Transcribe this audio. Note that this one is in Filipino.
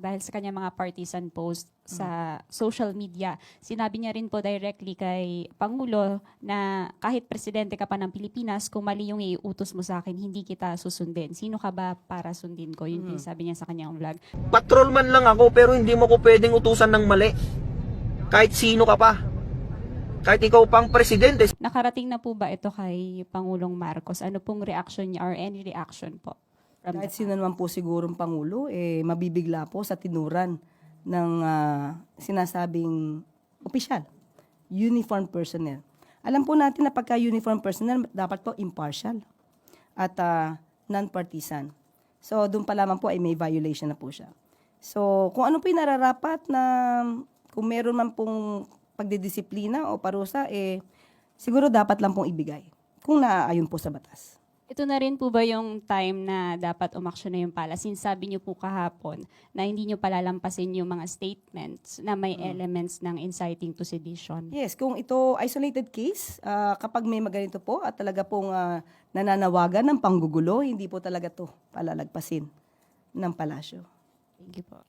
dahil sa kanyang mga partisan post sa social media. Sinabi niya rin po directly kay Pangulo na kahit presidente ka pa ng Pilipinas, kung mali yung iutos mo sa akin, hindi kita susundin. Sino ka ba para sundin ko? Yun din sabi niya sa kanyang vlog. Patrolman lang ako pero hindi mo ko pwedeng utusan ng mali. Kahit sino ka pa. Kahit ikaw pang presidente. Nakarating na po ba ito kay Pangulong Marcos? Ano pong reaction niya or any reaction po? From Kahit the sino naman po sigurong Pangulo, mabibigla po sa tinuran ng sinasabing opisyal, uniform personnel. Alam po natin na pagka uniform personnel, dapat po impartial at non-partisan. So, doon pa lamang po ay may violation na po siya. So, kung ano po yung nararapat na kung meron man pong pagdidisiplina o parusa, siguro dapat lang pong ibigay kung naaayon po sa batas. Ito na rin po ba yung time na dapat umaksyon na yung pala? Since sabi niyo po kahapon na hindi niyo palalampasin yung mga statements na may elements ng inciting to sedition. Yes, kung ito isolated case, kapag may maganito po at talaga pong nananawagan ng panggugulo, hindi po talaga to palalagpasin ng palasyo. Thank you po.